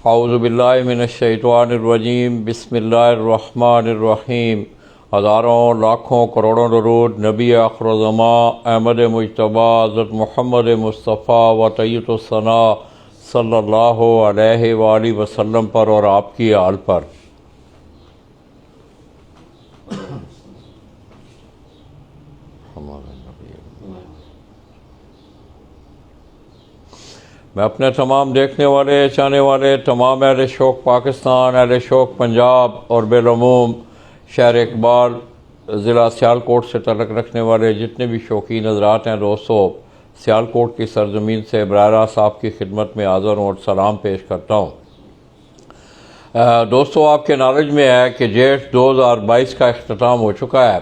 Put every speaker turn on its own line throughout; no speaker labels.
اعوذ باللہ من الشیطان الرجیم بسم اللہ الرحمن الرحیم۔ ہزاروں لاکھوں کروڑوں درود نبی آخر الزمان احمد مجتبیٰ حضرت محمد مصطفیٰ و طیب الثناء صلی اللہ علیہ وآلہ وسلم پر اور آپ کی آل پر۔ میں اپنے تمام دیکھنے والے چاہنے والے تمام اہل شوق پاکستان، اہل شوق پنجاب اور بالعموم شہر اقبال ضلع سیالکوٹ سے تعلق رکھنے والے جتنے بھی شوقین حضرات ہیں دوستو، سیالکوٹ کی سرزمین سے براہ راست آپ کی خدمت میں حاضر ہوں اور سلام پیش کرتا ہوں۔ دوستو، آپ کے نالج میں ہے کہ جیٹھ 2022 کا اختتام ہو چکا ہے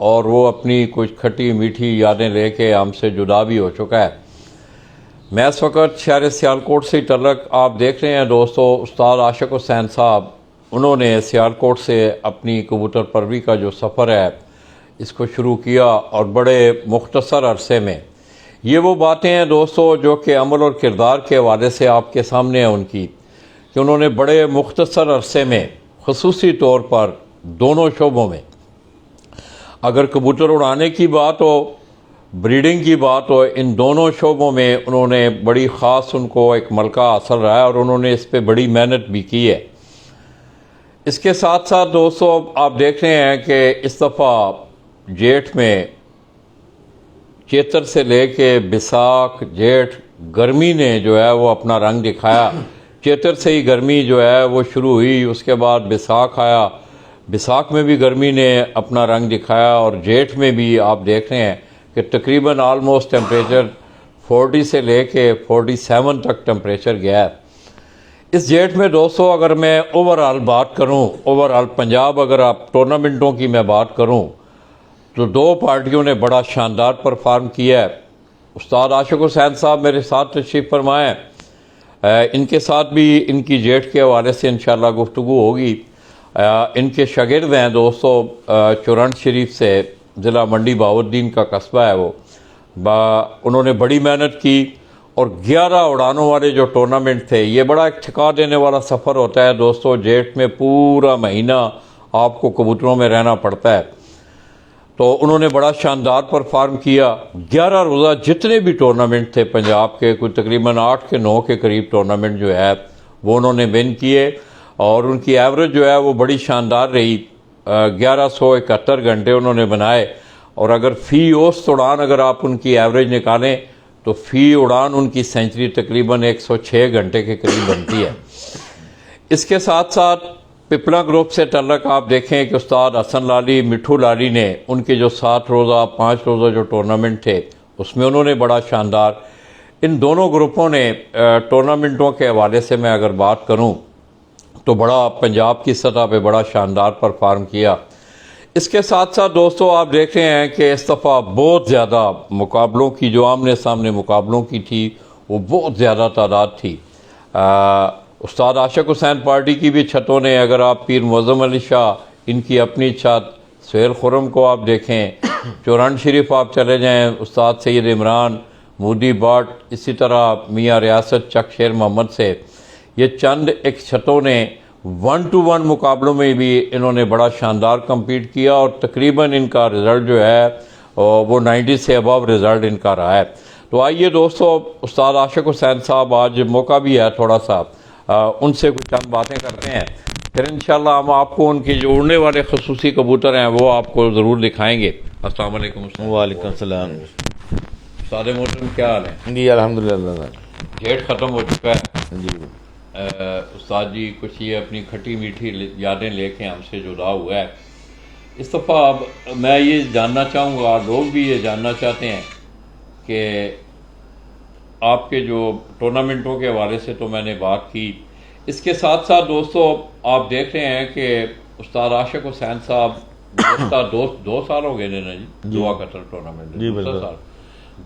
اور وہ اپنی کچھ کھٹی میٹھی یادیں لے کے ہم سے جدا بھی ہو چکا ہے۔ میں اس وقت شہر سیالکوٹ سے تعلق آپ دیکھ رہے ہیں دوستو، استاد عاشق حسین صاحب انہوں نے سیالکوٹ سے اپنی کبوتر پروری کا جو سفر ہے اس کو شروع کیا اور بڑے مختصر عرصے میں یہ وہ باتیں ہیں دوستو جو کہ عمل اور کردار کے حوالے سے آپ کے سامنے ہیں ان کی، کہ انہوں نے بڑے مختصر عرصے میں خصوصی طور پر دونوں شعبوں میں، اگر کبوتر اڑانے کی بات ہو، بریڈنگ کی بات ہو، ان دونوں شعبوں میں انہوں نے بڑی خاص ان کو ایک ملکہ حاصل رہا ہے اور انہوں نے اس پہ بڑی محنت بھی کی ہے۔ اس کے ساتھ ساتھ دوستو آپ دیکھ رہے ہیں کہ اس دفعہ جیٹھ میں چیتر سے لے کے بیساکھ جیٹھ گرمی نے جو ہے وہ اپنا رنگ دکھایا۔ چیتر سے ہی گرمی جو ہے وہ شروع ہوئی، اس کے بعد بیساکھ آیا، بیساکھ میں بھی گرمی نے اپنا رنگ دکھایا اور جیٹھ میں بھی آپ دیکھ رہے ہیں کہ تقریباً آلموسٹ ٹیمپریچر 40 سے لے کے 47 تک ٹیمپریچر گیا ہے۔ اس جیٹھ میں دوستو اگر میں اوورآل بات کروں، اوورآل پنجاب اگر آپ ٹورنامنٹوں کی میں بات کروں تو دو پارٹیوں نے بڑا شاندار پرفارم کیا ہے۔ استاد عاشق حسین صاحب میرے ساتھ تشریف فرمائیں، ان کے ساتھ بھی ان کی جیٹھ کے حوالے سے انشاءاللہ گفتگو ہوگی۔ ان کے شاگرد ہیں دوستو چورنٹ شریف سے، ضلع منڈی بہاؤالدین کا قصبہ ہے وہ، انہوں نے بڑی محنت کی اور 11 اڑانوں والے جو ٹورنامنٹ تھے، یہ بڑا ایک تھکا دینے والا سفر ہوتا ہے دوستو۔ جیٹھ میں پورا مہینہ آپ کو کبوتروں میں رہنا پڑتا ہے، تو انہوں نے بڑا شاندار پرفارم کیا۔ 11 روزہ جتنے بھی ٹورنامنٹ تھے پنجاب کے، کوئی تقریباً 8 کے 9 کے قریب ٹورنامنٹ جو ہے وہ انہوں نے ون کیے اور ان کی ایوریج جو ہے وہ بڑی شاندار رہی۔ 1171 گھنٹے انہوں نے بنائے اور اگر فی اوسط اڑان اگر آپ ان کی ایوریج نکالیں تو فی اڑان ان کی سینچری تقریباً 106 گھنٹے کے قریب بنتی ہے۔ اس کے ساتھ ساتھ پپلا گروپ سے تعلق آپ دیکھیں کہ استاد حسن لالی، مٹھو لالی نے ان کے جو 7 روزہ 5 روزہ جو ٹورنامنٹ تھے اس میں انہوں نے بڑا شاندار، ان دونوں گروپوں نے ٹورنامنٹوں کے حوالے سے میں اگر بات کروں تو بڑا پنجاب کی سطح پہ بڑا شاندار پرفارم کیا۔ اس کے ساتھ ساتھ دوستو آپ دیکھ رہے ہیں کہ اس دفعہ بہت زیادہ مقابلوں کی جو آمنے سامنے مقابلوں کی تھی وہ بہت زیادہ تعداد تھی۔ استاد عاشق حسین پارٹی کی بھی چھتوں نے، اگر آپ پیر معظم علی شاہ ان کی اپنی چھت، سہیل خرم کو آپ دیکھیں، چورنٹ شریف آپ چلے جائیں، استاد سید عمران، مودی بٹ، اسی طرح میاں ریاست چک شیر محمد سے، یہ چند ایک چھتوں نے 1-to-1 مقابلوں میں بھی انہوں نے بڑا شاندار کمپیٹ کیا اور تقریباً ان کا رزلٹ جو ہے وہ 90 سے ابو رزلٹ ان کا رہا ہے۔ تو آئیے دوستو، استاد عاشق حسین صاحب آج موقع بھی ہے تھوڑا سا، ان سے کچھ چند باتیں کرتے ہیں، پھر انشاءاللہ ہم آپ کو ان کی جو اڑنے والے خصوصی کبوتر ہیں وہ آپ کو ضرور دکھائیں گے۔ السلام علیکم۔
وعلیکم السلام۔
استاد محترم کیا حال ہے؟
جی الحمدللہ۔
جیٹھ ختم ہو چکا ہے
جی
استاد جی، کچھ یہ اپنی کھٹی میٹھی یادیں لے کے ہم سے جدا ہوا ہے۔ اس دفعہ اب میں یہ جاننا چاہوں گا، لوگ بھی یہ جاننا چاہتے ہیں کہ آپ کے جو ٹورنامنٹوں کے حوالے سے تو میں نے بات کی، اس کے ساتھ ساتھ دوستو آپ دیکھ رہے ہیں کہ استاد عاشق حسین صاحب گزشتہ 2 سال ہو گئے نا جی، دعا قطر ٹورنامنٹ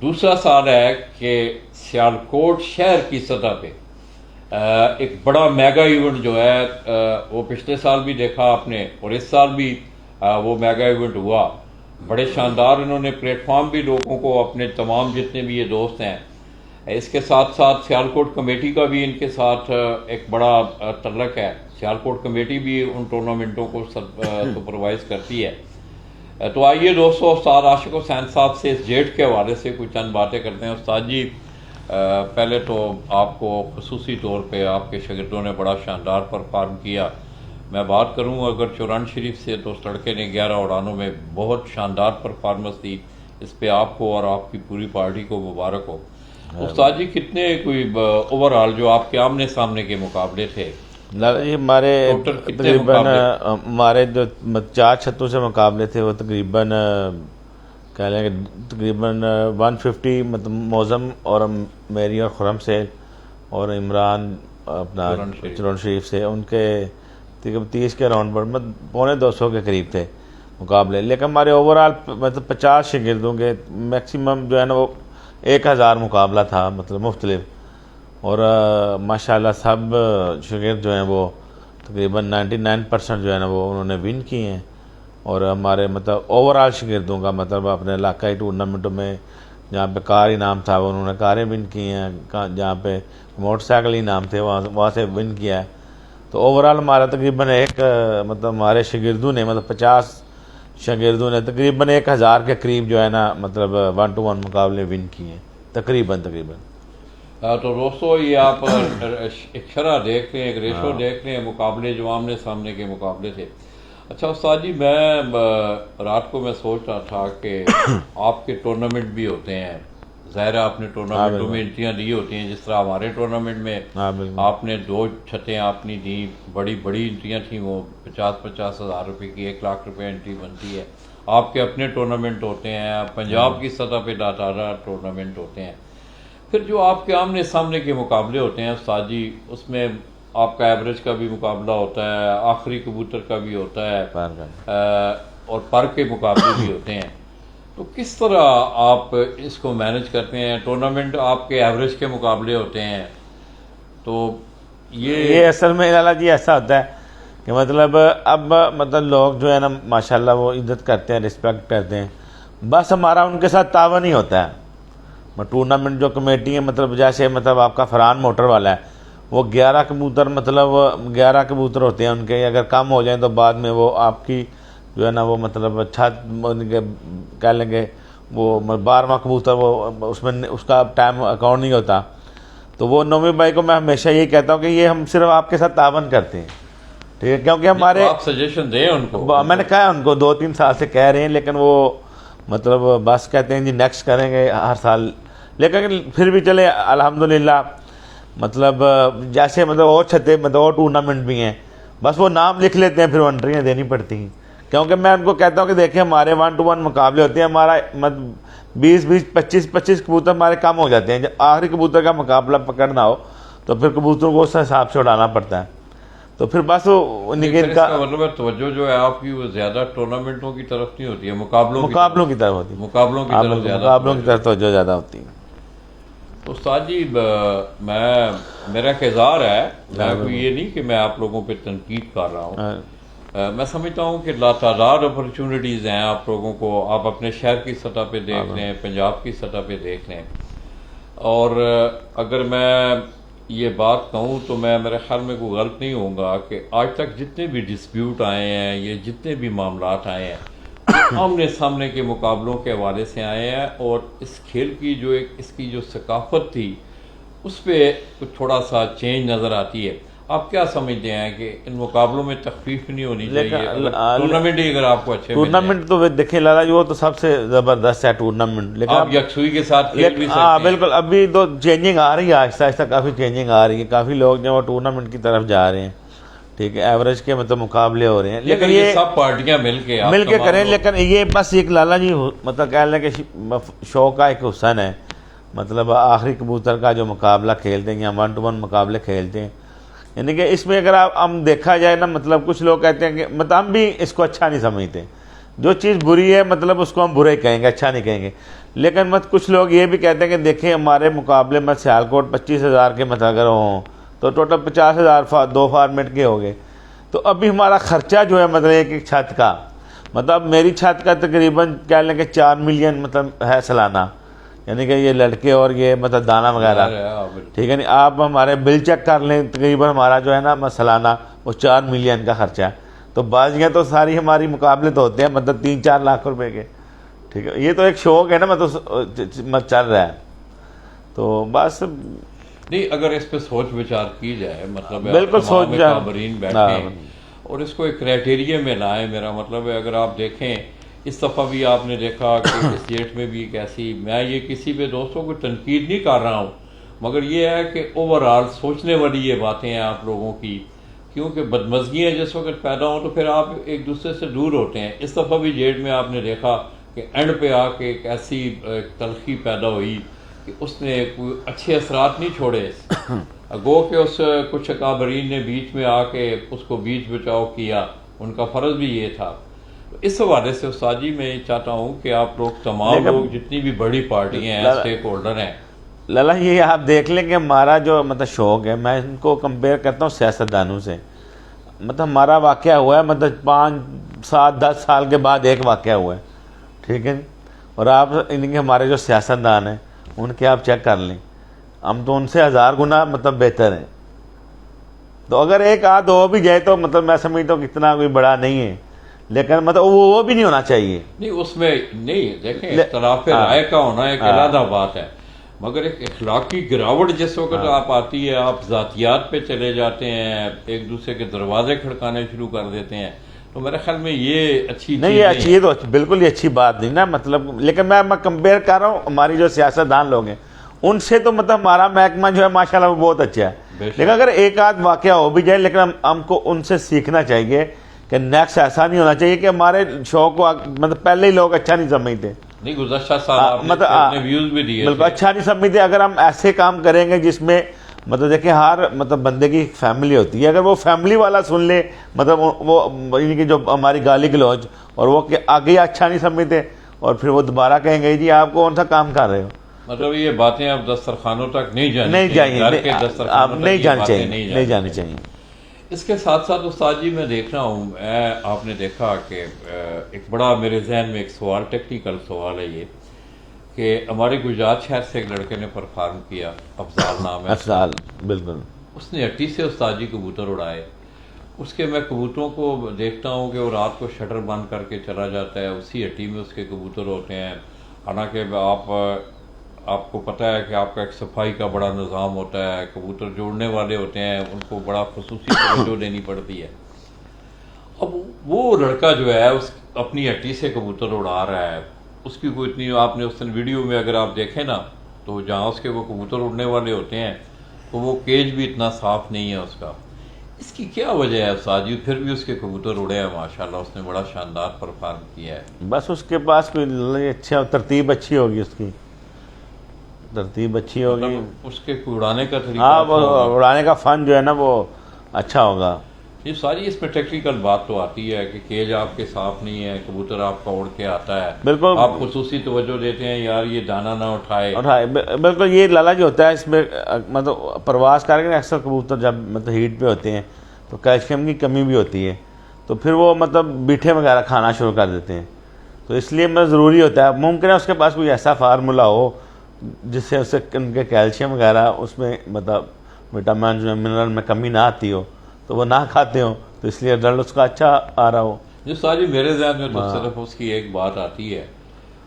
دوسرا سال ہے کہ سیالکوٹ شہر کی سطح پہ ایک بڑا میگا ایونٹ جو ہے وہ پچھلے سال بھی دیکھا آپ نے اور اس سال بھی وہ میگا ایونٹ ہوا، بڑے شاندار انہوں نے پلیٹ فارم بھی لوگوں کو، اپنے تمام جتنے بھی یہ دوست ہیں اس کے ساتھ ساتھ سیالکوٹ کمیٹی کا بھی ان کے ساتھ ایک بڑا تعلق ہے. سیالکوٹ کمیٹی بھی ان ٹورنامنٹوں کو سپروائز کرتی ہے. تو آئیے دوستو استاد عاشق حسین صاحب سے اس جیٹ کے حوالے سے کچھ چند باتیں کرتے ہیں. استاد جی پہلے تو آپ کو خصوصی طور پہ آپ کے شاگردوں نے بڑا شاندار پرفارم کیا. میں بات کروں اگر چوران شریف سے تو اس لڑکے نے 11 اڑانوں میں بہت شاندار پرفارمنس دی. اس پہ آپ کو اور آپ کی پوری پارٹی کو مبارک ہو. استاد جی کتنے کوئی اوور آل جو آپ کے آمنے سامنے کے مقابلے تھے
جی ہمارے تقریباً ہمارے جو 4 چھتوں سے مقابلے تھے وہ تقریباً کہہ لیں کہ تقریباً 150 مطلب موزم اور میری اور خرم سے اور عمران اپنا چوران شریف سے ان کے تقریباً 30 کے راؤنڈ پر مطلب 250 کے قریب تھے مقابلے. لیکن ہمارے اوور آل مطلب 50 شاگردوں کے میکسیمم جو ہے نا وہ 1000 مقابلہ تھا مطلب مختلف. اور ماشاءاللہ سب شاگرد جو ہیں وہ تقریباً 99% جو ہے نا وہ انہوں نے ون کی ہیں. اور ہمارے مطلب اوور آل شاگردوں کا مطلب اپنے علاقائی ٹورنامنٹوں میں جہاں پہ کار انعام تھا وہ انہوں نے کاریں ون کی ہیں, جہاں پہ موٹر سائیکل انعام تھے وہاں سے ون کیا ہے. تو اوور آل ہمارا تقریباً مطلب ہمارے شاگردوں نے مطلب 50 شاگردوں نے تقریباً 1000 کے قریب جو ہے نا مطلب 1 to 1 مقابلے ون کیے ہیں تقریباً.
تو دوستو یہ آپ ایک شرح دیکھ لیں, ایک ریشو دیکھ لیں مقابلے جو آمنے سامنے کے مقابلے تھے. اچھا استاد جی میں رات کو میں سوچ رہا تھا کہ آپ کے ٹورنامنٹ بھی ہوتے ہیں, ظاہر ہے آپ نے ٹورنامنٹوں میں انٹریاں دی ہوتی ہیں, جس طرح ہمارے ٹورنامنٹ میں آپ نے 2 چھتیں آپ نے دی, بڑی بڑی انٹریاں تھیں, وہ 50-50 ہزار روپے کی 1 لاکھ روپے انٹری بنتی ہے. آپ کے اپنے ٹورنامنٹ ہوتے ہیں, پنجاب کی سطح پہ داتارا ٹورنامنٹ ہوتے ہیں. پھر جو آپ کے آمنے سامنے کے مقابلے ہوتے ہیں استاد جی اس میں آپ کا ایوریج کا بھی مقابلہ ہوتا ہے, آخری کبوتر کا بھی ہوتا ہے اور پر کے مقابلے بھی ہوتے ہیں. تو کس طرح آپ اس کو مینج کرتے ہیں؟ ٹورنامنٹ آپ کے ایوریج کے مقابلے ہوتے ہیں تو
یہ اصل میں لالا جی ایسا ہوتا ہے کہ مطلب اب مطلب لوگ جو ہے نا ماشاءاللہ وہ عزت کرتے ہیں, رسپیکٹ کرتے ہیں, بس ہمارا ان کے ساتھ تعاون ہی ہوتا ہے. ٹورنامنٹ جو کمیٹی ہے مطلب جیسے مطلب آپ کا فرحان موٹر والا ہے وہ 11 کبوتر مطلب 11 کبوتر ہوتے ہیں ان کے, اگر کم ہو جائیں تو بعد میں وہ آپ کی جو ہے نا وہ مطلب چھت کہہ لیں گے وہ 12واں کبوتر وہ اس میں اس کا ٹائم اکاؤنٹ نہیں ہوتا. تو وہ نومی بھائی کو میں ہمیشہ یہی کہتا ہوں کہ یہ ہم صرف آپ کے ساتھ تعاون کرتے ہیں, ٹھیک ہے, کیونکہ ہمارے
آپ سجیشن دیں ان کو.
میں نے کہا ان کو 2-3 سال سے کہہ رہے ہیں لیکن وہ مطلب بس کہتے ہیں جی نیکسٹ کریں گے ہر سال. لیکن پھر بھی چلے الحمدللہ مطلب جیسے مطلب اور چھتے مطلب اور ٹورنامنٹ بھی ہیں, بس وہ نام لکھ لیتے ہیں پھر وہ انٹریاں دینی پڑتی ہیں. کیونکہ میں ان کو کہتا ہوں کہ دیکھیں ہمارے 1 to 1 مقابلے ہوتے ہیں, ہمارا مطلب 20-25 کبوتر ہمارے کم ہو جاتے ہیں. جب آخری کبوتر کا مقابلہ پکڑنا ہو تو پھر کبوتروں کو اس حساب سے اڑانا پڑتا ہے. تو پھر بس وہ نگین کا
مطلب توجہ جو ہے آپ کی وہ زیادہ ٹورنامنٹوں کی طرف نہیں ہوتی ہے, مقابلوں
کی طرف ہوتی ہے,
مقابلوں کی
طرف توجہ زیادہ ہوتی ہے.
استاد جی میرا اعتذار ہے, میں کوئی یہ نہیں کہ میں آپ لوگوں پہ تنقید کر رہا ہوں, میں سمجھتا ہوں کہ لاتعداد اپرچونٹیز ہیں آپ لوگوں کو. آپ اپنے شہر کی سطح پہ دیکھ لیں, پنجاب کی سطح پہ دیکھ لیں, اور اگر میں یہ بات کہوں تو میں میرے خیال میں کوئی غلط نہیں ہوں گا کہ آج تک جتنے بھی ڈسپیوٹ آئے ہیں, یہ جتنے بھی معاملات آئے ہیں آمنے سامنے کے مقابلوں کے حوالے سے آئے ہیں. اور اس کھیل کی جو اس کی جو ثقافت تھی اس پہ کچھ تھوڑا سا چینج نظر آتی ہے. آپ کیا سمجھتے ہیں کہ ان مقابلوں میں تخفیف نہیں ہونی چاہیے؟ ٹورنامنٹ ہی اگر آپ کو اچھے
ٹورنامنٹ تو دیکھیں لالا جی وہ تو سب سے زبردست ہے ٹورنامنٹ, لیکن
آپ یکسوئی کے ساتھ کھیل بھی سکتے
ہیں.
ہیں
بالکل, ابھی تو چینجنگ آ رہی ہے آہستہ آہستہ, کافی چینجنگ آ رہی ہے, کافی لوگ جو وہ ٹورنامنٹ کی طرف جا رہے ہیں, ٹھیک ہے, ایوریج کے مطلب مقابلے ہو رہے ہیں. لیکن یہ
سب پارٹیاں مل کے
کریں, لیکن یہ بس ایک لالا جی مطلب کہہ لیں کہ شو کا ایک حسن ہے, مطلب آخری کبوتر کا جو مقابلہ کھیلتے ہیں یا 1 to 1 مقابلے کھیلتے ہیں, یعنی کہ اس میں اگر ہم دیکھا جائے نا مطلب کچھ لوگ کہتے ہیں کہ مطلب ہم بھی اس کو اچھا نہیں سمجھتے, جو چیز بری ہے مطلب اس کو ہم برے کہیں گے, اچھا نہیں کہیں گے. لیکن کچھ لوگ یہ بھی کہتے ہیں کہ دیکھیں ہمارے مقابلے میں سیالکوٹ 25,000 کے مطلب اگر ہوں تو ٹوٹل 50,000 2 فارمیٹ کے ہو گئے. تو ابھی ہمارا خرچہ جو ہے مطلب ایک چھت کا, مطلب میری چھت کا تقریباً کہہ لیں کہ 4 ملین مطلب ہے سالانہ, یعنی کہ یہ لڑکے اور یہ مطلب دانہ وغیرہ، ٹھیک ہے نہیں. آپ ہمارے بل چیک کر لیں، تقریباً ہمارا جو ہے نا سالانہ وہ 4 ملین کا خرچہ ہے. تو بازیاں تو ساری ہماری مقابلے تو ہوتے ہیں مطلب 3-4 لاکھ روپے کے، ٹھیک ہے. یہ تو ایک شوق ہے نا مطلب چل رہا ہے. تو بس
نہیں، اگر اس پہ سوچ وچار کی جائے، مطلب
بالکل سوچ
کابرین بیٹھیں اور اس کو ایک کرائٹیریا میں لائیں. میرا مطلب ہے اگر آپ دیکھیں اس دفعہ بھی آپ نے دیکھا کہ اس ڈیٹ میں بھی ایک ایسی، میں یہ کسی پہ دوستوں کو تنقید نہیں کر رہا ہوں، مگر یہ ہے کہ اوور آل سوچنے والی یہ باتیں ہیں آپ لوگوں کی، کیونکہ بدمزگیاں جس وقت پیدا ہوں تو پھر آپ ایک دوسرے سے دور ہوتے ہیں. اس دفعہ بھی ڈیٹ میں آپ نے دیکھا کہ اینڈ پہ آ کے ایک ایسی تلخی پیدا ہوئی کہ اس نے کوئی اچھے اثرات نہیں چھوڑے. گو کہ اس کچھ اکابرین نے بیچ میں آ کے اس کو بیچ بچاؤ کیا، ان کا فرض بھی یہ تھا. اس حوالے سے استاد جی میں چاہتا ہوں کہ آپ لوگ تمام لوگ جتنی بھی بڑی پارٹیاں ہیں، اسٹیک ہولڈر ہیں،
لالا یہ آپ دیکھ لیں کہ ہمارا جو مطلب شوق ہے، میں ان کو کمپیئر کرتا ہوں سیاستدانوں سے. مطلب ہمارا واقعہ ہوا ہے مطلب 5-7-10 سال کے بعد ایک واقعہ ہوا ہے، ٹھیک ہے. اور آپ ان کے ہمارے جو سیاستدان ہیں ان کے آپ چیک کر لیں، ہم تو ان سے 1000 گنا مطلب بہتر ہیں. تو اگر ایک آدھ ہو بھی جائے تو مطلب میں سمجھتا ہوں اتنا کوئی بڑا نہیں ہے، لیکن مطلب وہ بھی نہیں ہونا چاہیے.
نہیں اس میں نہیں، دیکھیں اختلاف رائے کا ہونا ایک علیحدہ بات ہے، مگر ایک اخلاقی گراوٹ جس وقت آپ آتی ہے، آپ ذاتیات پہ چلے جاتے ہیں، ایک دوسرے کے دروازے کھڑکانے شروع کر دیتے ہیں، تو میرے خیال میں یہ اچھی
نہیں، یہ اچھی، یہ تو بالکل ہی اچھی بات نہیں نا مطلب. لیکن میں کمپیئر کر رہا ہوں ہماری جو سیاستدان لوگ ہیں ان سے، تو مطلب ہمارا محکمہ جو ہے ماشاءاللہ وہ بہت اچھا ہے. لیکن اگر ایک آدھ واقعہ ہو بھی جائے، لیکن ہم کو ان سے سیکھنا چاہیے کہ نیکسٹ ایسا نہیں ہونا چاہیے کہ ہمارے شوق کو مطلب پہلے ہی لوگ اچھا نہیں سمجھتے.
نہیں، گزشتہ سال آپ نے اپنے ویوز بھی دیے،
بالکل اچھا نہیں سمجھتے. اگر ہم ایسے کام کریں گے جس میں مطلب دیکھیں ہر مطلب بندے کی فیملی ہوتی ہے، اگر وہ فیملی والا سن لے مطلب وہ یعنی کہ جو ہماری گالی گلوچ اور وہ کہ آگے اچھا نہیں سمجھتے، اور پھر وہ دوبارہ کہیں گے جی آپ کون سا کام کر رہے ہو.
مطلب یہ باتیں اب دسترخوانوں تک نہیں جانی
چاہیے.
اس کے ساتھ ساتھ استاد جی میں دیکھ رہا ہوں، آپ نے دیکھا کہ ایک بڑا میرے ذہن میں ایک سوال، ٹیکنیکل سوال ہے یہ، کہ ہمارے گجرات شہر سے ایک لڑکے نے پرفارم کیا، افضال نام ہے،
افضال، بالکل.
اس نے اٹی سے استاد جی کبوتر اڑائے. اس کے میں کبوتروں کو دیکھتا ہوں کہ وہ رات کو شٹر بند کر کے چلا جاتا ہے، اسی اٹی میں اس کے کبوتر ہوتے ہیں. حالانکہ آپ کو پتہ ہے کہ آپ کا ایک صفائی کا بڑا نظام ہوتا ہے، کبوتر جوڑنے والے ہوتے ہیں، ان کو بڑا خصوصی توجہ دینی پڑتی ہے. اب وہ لڑکا جو ہے اس اپنی ہٹی سے کبوتر اڑا رہا ہے، اس کی کوئی اتنی، آپ نے اس دن ویڈیو میں اگر آپ دیکھیں نا تو جہاں اس کے وہ کبوتر اڑنے والے ہوتے ہیں تو وہ کیج بھی اتنا صاف نہیں ہے اس کا. اس کی کیا وجہ ہے استاد جی؟ پھر بھی اس کے کبوتر اڑے ہیں ماشاءاللہ، اس نے بڑا شاندار پرفارم کیا ہے.
بس اس کے پاس کوئی اچھا ترتیب اچھی ہوگی، اس کی ترتیب اچھی ہوگی،
اس کے اڑانے کا طریقہ،
ہاں وہ اڑانے کا فن جو ہے نا وہ اچھا ہوگا.
یہ ساری اس میں ٹیکنیکل بات تو آتی ہے کہ کیج آپ کے صاف نہیں ہے، کبوتر آپ کا اڑ کے آتا ہے،
بالکل
آپ خصوصی توجہ دیتے ہیں یار یہ دانہ نہ اٹھائے.
بالکل یہ لالا جو ہوتا ہے اس میں مطلب پرواز کر کے اکثر کبوتر جب مطلب ہیٹ پہ ہوتے ہیں تو کیلشیم کی کمی بھی ہوتی ہے، تو پھر وہ مطلب بیٹھے وغیرہ کھانا شروع کر دیتے ہیں. تو اس لیے میں ضروری ہوتا ہے، ممکن ہے اس کے پاس کوئی ایسا فارمولا ہو جس سے اسے ان کے کیلشیم وغیرہ اس میں مطلب وٹامن جو منرل میں کمی نہ آتی ہو تو وہ نہ کھاتے ہوں، تو اس لیے رزلٹ اس کا اچھا آ رہا ہو.
جو ساری میرے ذہن میں تو صرف اس کی ایک بات آتی ہے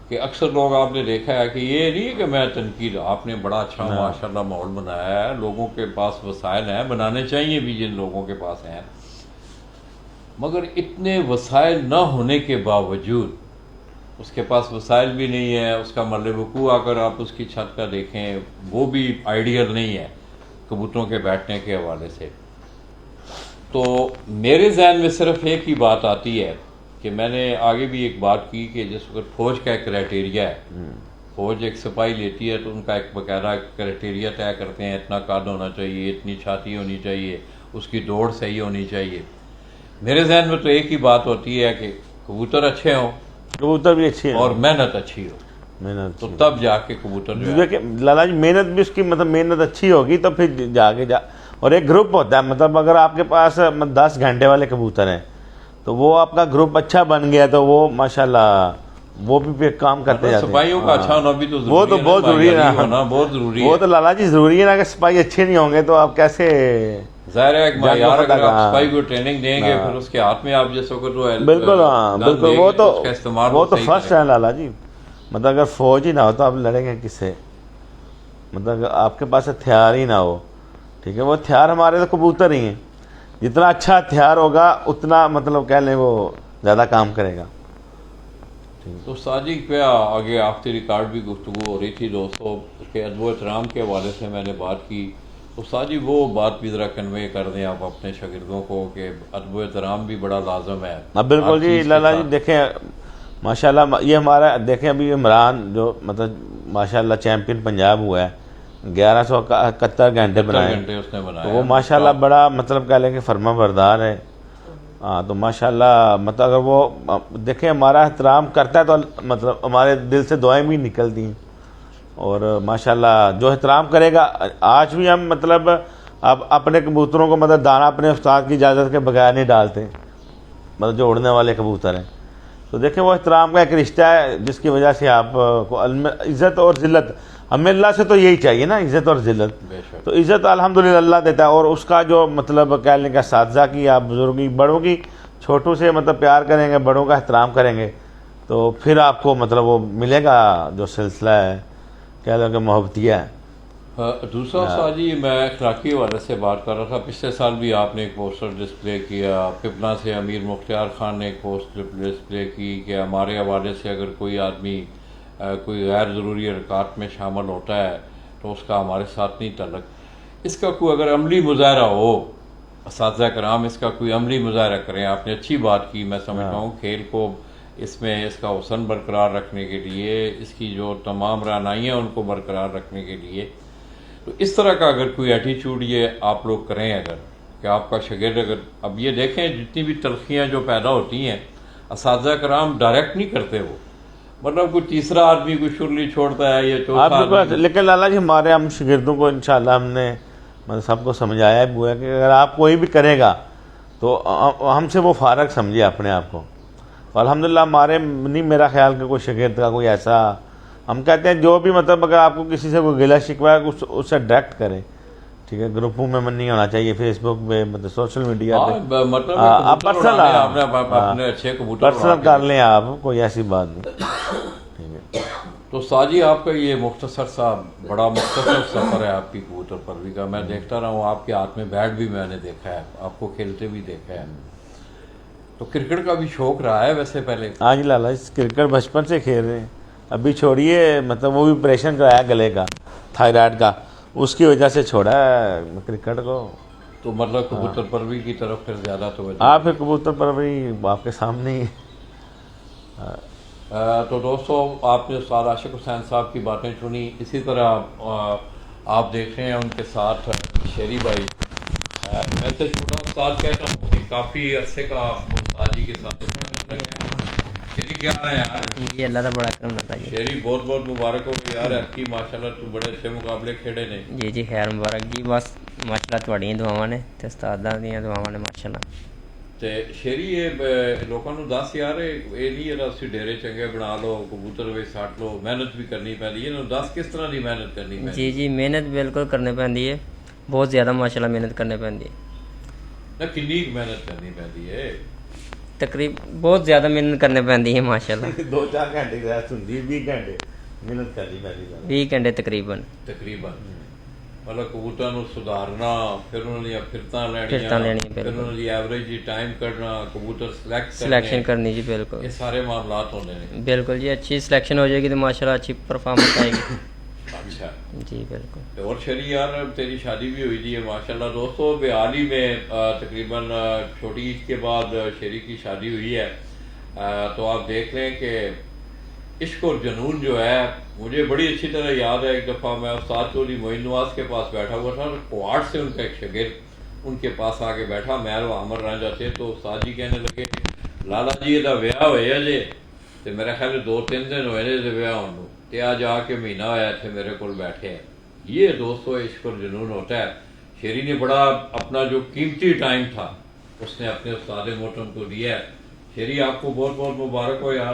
کہ اکثر لوگ آپ نے دیکھا ہے کہ یہ نہیں ہے کہ میں تنقید، آپ نے بڑا اچھا ماشاءاللہ ماحول بنایا ہے، لوگوں کے پاس وسائل ہیں، بنانے چاہیے بھی جن لوگوں کے پاس ہیں، مگر اتنے وسائل نہ ہونے کے باوجود اس کے پاس وسائل بھی نہیں ہے. اس کا محل وقوع اگر آپ اس کی چھت کا دیکھیں وہ بھی آئیڈیل نہیں ہے کبوتروں کے بیٹھنے کے حوالے سے. تو میرے ذہن میں صرف ایک ہی بات آتی ہے کہ میں نے آگے بھی ایک بات کی کہ جس وقت فوج کا ایک کرائٹیریا ہے، فوج ایک سپاہی لیتی ہے تو ان کا ایک باقاعدہ کرائٹیریا طے کرتے ہیں، اتنا قد ہونا چاہیے، اتنی چھاتی ہونی چاہیے، اس کی دوڑ صحیح ہونی چاہیے. میرے ذہن میں تو ایک ہی بات ہوتی ہے کہ کبوتر اچھے ہوں،
کبوتر بھی اچھی ہے
اور محنت اچھی ہو،
محنت
تو تب جا کے کبوتر جو ہے
لالا جی محنت بھی اس کی مطلب محنت اچھی ہوگی تو پھر جا اور ایک گروپ ہوتا ہے، مطلب اگر آپ کے پاس 10 گھنٹے والے کبوتر ہیں تو وہ آپ کا گروپ اچھا بن گیا تو وہ ماشاءاللہ وہ بھی پہ کام کرتے جاتے ہیں.
سپاہیوں کا اچھا ہونا بھی تو ضروری ہے.
وہ تو بہت ضروری ہے
ہونا بہت ضروری ہے.
وہ تو لالا جی ضروری ہے نا کہ سپاہی اچھے نہیں ہوں گے تو آپ کیسے.
ظاہر ہے ایک معیار اگر آپ سپاہی کو ٹریننگ دیں گے پھر اس کے ہاتھ میں آپ جیسے
بالکل ہاں بالکل وہ تو فرسٹ ہے لالا جی. مطلب اگر فوج ہی نہ ہو تو آپ لڑیں گے کس سے؟ مطلب آپ کے پاس ہتھیار ہی نہ ہو, ٹھیک ہے, وہ ہتھیار ہمارے تو کبوتر ہی ہیں. جتنا اچھا ہتھیار ہوگا اتنا مطلب کہہ لیں وہ زیادہ کام کرے گا.
تو ساجی پہ آگے آخری ریکارڈ بھی گفتگو ہو رہی تھی دوستوں کہ ادب و احترام کے حوالے سے میں نے بات کی. تو ساجی وہ بات بھی ذرا کنوے کر دیں آپ اپنے شاگردوں کو کہ ادب و احترام بھی بڑا لازم ہے.
بالکل جی لالا جی. دیکھیں ماشاء اللہ یہ ہمارا دیکھیں ابھی عمران جو مطلب ماشاء اللہ چیمپئن پنجاب ہوا ہے 1171 گھنٹے بنائے تو وہ ماشاء اللہ بڑا مطلب کہہ لیں کہ فرما بردار ہے. ہاں تو ماشاء اللہ مطلب اگر وہ دیکھیں ہمارا احترام کرتا ہے تو مطلب ہمارے دل سے دعائیں بھی نکلتی ہیں. اور ماشاء اللہ جو احترام کرے گا, آج بھی ہم مطلب اب اپنے کبوتروں کو مطلب دانہ اپنے استاد کی اجازت کے بغیر نہیں ڈالتے, مطلب جو اڑنے والے کبوتر ہیں. تو دیکھیں وہ احترام کا ایک رشتہ ہے جس کی وجہ سے آپ کو عزت اور ذلت, ہمیں اللہ سے تو یہی چاہیے نا, عزت اور ذلت. تو عزت الحمدللہ اللہ دیتا ہے, اور اس کا جو مطلب کہہ لیں کہ اساتذہ کی آپ بزرگی بڑوں کی چھوٹوں سے مطلب پیار کریں گے, بڑوں کا احترام کریں گے تو پھر آپ کو مطلب وہ ملے گا جو سلسلہ ہے کہہ لیں کہ محبتیہ ہے.
دوسرا ساجی میں اخلاقی حوالے سے بات کر رہا تھا. پچھلے سال بھی آپ نے ایک پوسٹر ڈسپلے کیا, پپنا سے امیر مختار خان نے ایک پوسٹر ڈسپلے کی کہ ہمارے حوالے سے اگر کوئی آدمی کوئی غیر ضروری حرکات میں شامل ہوتا ہے تو اس کا ہمارے ساتھ نہیں تعلق. اس کا کوئی اگر عملی مظاہرہ ہو, اساتذہ کرام اس کا کوئی عملی مظاہرہ کریں. آپ نے اچھی بات کی, میں سمجھتا ہوں کھیل کو اس میں اس کا حسن برقرار رکھنے کے لیے, اس کی جو تمام رعنائیاں ان کو برقرار رکھنے کے لیے, تو اس طرح کا اگر کوئی ایٹیچیوڈ یہ آپ لوگ کریں اگر کہ آپ کا شاگرد اگر اب یہ دیکھیں جتنی بھی تلخیاں جو پیدا ہوتی ہیں اساتذہ کرام ڈائریکٹ نہیں کرتے, وہ مطلب کوئی تیسرا آدمی کوئی شرلی چھوڑتا ہے یا چوتھا آدمی.
لیکن لالا جی ہمارے ہم شاگردوں کو انشاءاللہ ہم نے مطلب سب کو سمجھایا بھی ہوا ہے کہ اگر آپ کوئی بھی کرے گا تو ہم سے وہ فارغ سمجھے اپنے آپ کو. الحمدللہ ہمارے نہیں میرا خیال کہ کوئی شاگرد کا کوئی ایسا, ہم کہتے ہیں جو بھی مطلب اگر آپ کو کسی سے کوئی گلہ شکوہ ہے اس سے ڈائریکٹ کریں, ٹھیک ہے, گروپوں میں نہیں ہونا چاہیے, فیس بک پہ مطلب سوشل میڈیا پہ
مطلب
آپ پرسنل کر لیں, آپ کوئی ایسی بات نہیں.
تو ساجی آپ کا یہ مختصر سا بڑا مختصر سفر ہے آپ کی کبوتر پروی کا. میں دیکھتا رہا ہوں آپ کے ہاتھ میں بیٹ بھی میں نے دیکھا ہے, آپ کو کھیلتے بھی دیکھا ہے. تو کرکٹ کا بھی شوق رہا ہے ویسے پہلے؟
ہاں جی لالا جی کرکٹ بچپن سے کھیل رہے ہیں, ابھی چھوڑیے مطلب وہ بھی آپریشن کرایا گلے کا, تھائرائڈ کا, اس کی وجہ سے چھوڑا ہے کرکٹ کو.
تو مطلب کبوتر پروی کی طرف پھر زیادہ توجہ
آپ کبوتر پروی آپ کے سامنے ہی.
تو دوستو آپ نے استاد عاشق حسین صاحب کی باتیں سنی, اسی طرح آپ دیکھ رہے ہیں ان کے ساتھ شیری بھائی. میں سے چھوٹا استاد کہتا ہوں کہ کافی عرصے کا استاد جی کے ساتھ. شیری کیا ہے یار؟
جی اللہ کا بڑا کرم رہتا ہے.
شیری بہت بہت مبارک ہو یار, آپ کی ماشاءاللہ تو بڑے اچھے مقابلے کھیڑے نے.
جی جی خیر مبارک جی, بس ماشاءاللہ تھوڑیاں دعاواں نے تے استاداں دیاں دعاواں نے ماشاءاللہ.
تے شیری یہ لوگوں نوں دس یار یہ نہیں ہے تسی ڈیرے چنگے بنا لو, کبوتر وی سٹ لو, محنت بھی کرنی پیندی ہے. دس کس طرح دی محنت کرنی پیندی؟
جی جی محنت بالکل کرنی پیندی ہے, بہت زیادہ ماشاءاللہ محنت کرنی پیندی ہے.
نہ کنی محنت کرنی پیندی ہے؟
تقریب بہت زیادہ محنت کرنی پیندی ہے ماشاءاللہ.
2-4 گھنٹے کی ریسٹ ہوندی, 20 گھنٹے محنت کرنی پیندی.
20 گھنٹے تقریباً
مطلب کبوتر نو سدھارنا, پھر انہوں نے پھرتاں
لینی,
پھر انہوں نے ایوریج جی ٹائم کرنا, کبوتر
سلیکشن کرنی. جی بالکل
یہ سارے معاملات ہونے ہیں.
بالکل جی, اچھی سلیکشن ہو جائے گی تو ماشاءاللہ اچھی پرفارمنس آئے گی.
اچھا
جی بالکل.
اور شیری یار تیری شادی بھی ہوئی تھی ہے ماشاءاللہ دوستو, بحال ہی میں تقریباً چھوٹی عید کے بعد شیری کی شادی ہوئی ہے. تو آپ دیکھ لیں کہ عشق اور جنون جو ہے, مجھے بڑی اچھی طرح یاد ہے ایک دفعہ میں استاد چودھری معین نواز کے پاس بیٹھا ہوا تھا, کوارٹ سے ان کا ایک شاگرد ان کے پاس آ کے بیٹھا, میں اور عامر رانجھا تھے. تو استاد جی کہنے لگے لالا جی یہ ویاہ ہویا جے, تو میرا خیال 2-3 دن ہوئے نے ویاہ ہونے, تے آج آ کے مہینہ ہوا تھے میرے کو بیٹھے ہیں. یہ دوستو عشق اور جنون ہوتا ہے. شیری نے بڑا اپنا جو قیمتی ٹائم تھا اس نے اپنے استاد محترم کو دیا ہے. شیری آپ کو بہت بہت مبارک ہو یار,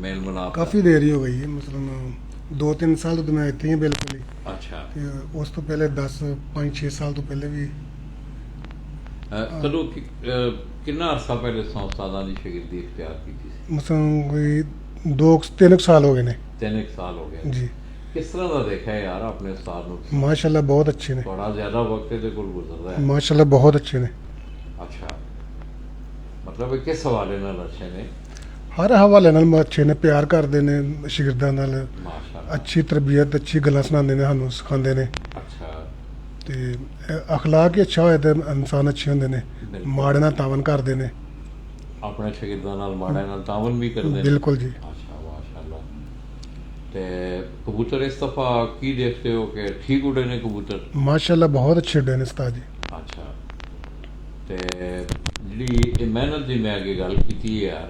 ਮੇਲ ਮਿਲਾਪ?
ਕਾਫੀ ਦੇਰ ਹੀ ਹੋ ਗਈ ਹੈ, ਮਤਲਬ 2-3 ਸਾਲ ਤੋਂ ਮੈਂ ਇੱਥੇ ਹੀ ਹਾਂ ਬਿਲਕੁਲ ਹੀ।
ਅੱਛਾ।
ਤੇ ਉਸ ਤੋਂ ਪਹਿਲੇ 5-6 ਸਾਲ ਤੋਂ ਪਹਿਲੇ ਵੀ
ਕਦੋਂ ਕਿੰਨਾ ਅਰਸਾ ਪਹਿਲੇ ਉਸਤਾਦਾਂ ਦੀ ਸ਼ਾਗਿਰਦੀ ਇਖਤਿਆਰ ਕੀਤੀ ਸੀ?
ਮਤਲਬ ਕੋਈ 2-3 ਸਾਲ ਹੋ ਗਏ ਨੇ
3 ਸਾਲ ਹੋ ਗਏ।
ਜੀ।
ਕਿਸ ਤਰ੍ਹਾਂ ਦਾ ਦੇਖਿਆ ਯਾਰ ਆਪਣੇ ਉਸਤਾਦ ਨੂੰ?
ਮਾਸ਼ਾਅੱਲਾ ਬਹੁਤ ਅੱਛੇ ਨੇ,
ਥੋੜਾ ਜ਼ਿਆਦਾ ਵਕਤ ਇਹਦੇ ਕੋਲ ਗੁਜ਼ਰਦਾ ਹੈ।
ਮਾਸ਼ਾਅੱਲਾ ਬਹੁਤ ਅੱਛੇ ਨੇ।
ਅੱਛਾ, ਮਤਲਬ ਇਹ ਕਿਸ ਹਵਾਲੇ ਨਾਲ ਅੱਛੇ ਨੇ?
ਹਰ ਹਵਾਲੇ ਨਾਲ ਅੱਛੇ ਨੇ, ਪਿਆਰ ਕਰਦੇ ਨੇ ਸ਼ਾਗਿਰਦਾਂ ਨਾਲ,
ਮਾਸ਼ਾਅੱਲਾ।
ਅੱਛੀ ਤਰਬੀਅਤ, ਅੱਛੀ ਗੱਲਾਂ ਸੁਣਾਉਂਦੇ ਨੇ, ਸਾਨੂੰ ਸਿਖਾਉਂਦੇ ਨੇ।
ਅੱਛਾ।
ਤੇ ਅਖਲਾਕ ਹੀ ਅੱਛਾ ਹੋਏ ਤੇ ਇਨਸਾਨ ਅੱਛੇ ਹੁੰਦੇ ਨੇ,
ਬਿਲਕੁਲ।
ਮਾੜੇ ਨਾਲ ਤਾਵਨ ਕਰਦੇ ਨੇ।
ਆਪਣੇ ਸ਼ਾਗਿਰਦਾਂ ਨਾਲ ਮਾੜਾ ਨਾਲ ਤਾਵਨ ਵੀ ਕਰਦੇ ਨੇ।
ਬਿਲਕੁਲ ਜੀ।
ਅੱਛਾ, ਮਾਸ਼ਾਅੱਲਾ। ਤੇ ਕਬੂਤਰ ਇਸ ਦਫਾ ਕੀ ਦੇਖਦੇ ਹੋ ਕਿ ਠੀਕ ਉੜੇ ਨੇ ਕਬੂਤਰ?
ਮਾਸ਼ਾਅੱਲਾ ਬਹੁਤ ਅੱਛੇ ਉੱਡੇ ਨੇ ਉਸਤਾਦ ਜੀ।
ਅੱਛਾ। ਤੇ ਜਿਹੜੀ ਇਹ ਮਿਹਨਤ ਦੀ ਮੈਂ ਅੱਗੇ ਗੱਲ ਕੀਤੀ ਹੈ ਯਾਰ,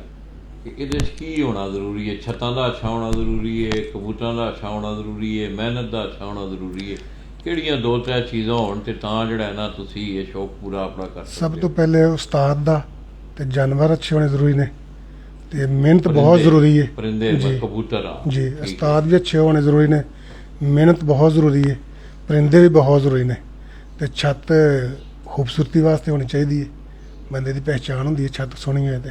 ਕਿ ਇਹਦੇ 'ਚ ਕੀ ਹੋਣਾ ਜ਼ਰੂਰੀ ਹੈ? ਛੱਤਾਂ ਦਾ ਅੱਛਾ ਹੋਣਾ ਜ਼ਰੂਰੀ ਹੈ, ਕਬੂਤਰਾਂ ਦਾ ਅੱਛਾ ਹੋਣਾ ਜ਼ਰੂਰੀ ਹੈ, ਮਿਹਨਤ ਦਾ ਅੱਛਾ ਹੋਣਾ ਜ਼ਰੂਰੀ ਹੈ? ਕਿਹੜੀਆਂ 2-3 ਚੀਜ਼ਾਂ ਹੋਣ ਤੇ ਤਾਂ ਜਿਹੜਾ ਹੈ ਨਾ ਤੁਸੀਂ ਇਹ ਸ਼ੌਕ ਪੂਰਾ ਆਪਣਾ ਕਰ ਸਕਦੇ
ਸਭ
ਹੋ?
ਤੋਂ ਪਹਿਲੇ ਉਸਤਾਦ ਦਾ ਤੇ ਜਾਨਵਰ ਅੱਛੇ ਹੋਣੇ ਜ਼ਰੂਰੀ ਨੇ, ਤੇ ਮਿਹਨਤ ਬਹੁਤ
ਪਰਿੰਦੇ-
ਜ਼ਰੂਰੀ ਹੈ
ਪਰਿੰਦੇ
ਜੀ।
ਕਬੂਤਰ ਆ
ਜੀ।
ਠੀਕ ਹੈ।
ਉਸਤਾਦ ਵੀ ਅੱਛੇ ਹੋਣੇ ਜ਼ਰੂਰੀ ਨੇ, ਮਿਹਨਤ ਬਹੁਤ ਜ਼ਰੂਰੀ ਹੈ, ਪਰਿੰਦੇ ਵੀ ਬਹੁਤ ਜ਼ਰੂਰੀ ਨੇ, ਤੇ ਛੱਤ ਖੂਬਸੂਰਤੀ ਵਾਸਤੇ ਹੋਣੀ ਚਾਹੀਦੀ ਹੈ, ਬੰਦੇ ਦੀ ਪਹਿਚਾਣ ਹੁੰਦੀ ਹੈ ਛੱਤ ਸੋਹਣੀ ਹੋਏ ਤੇ।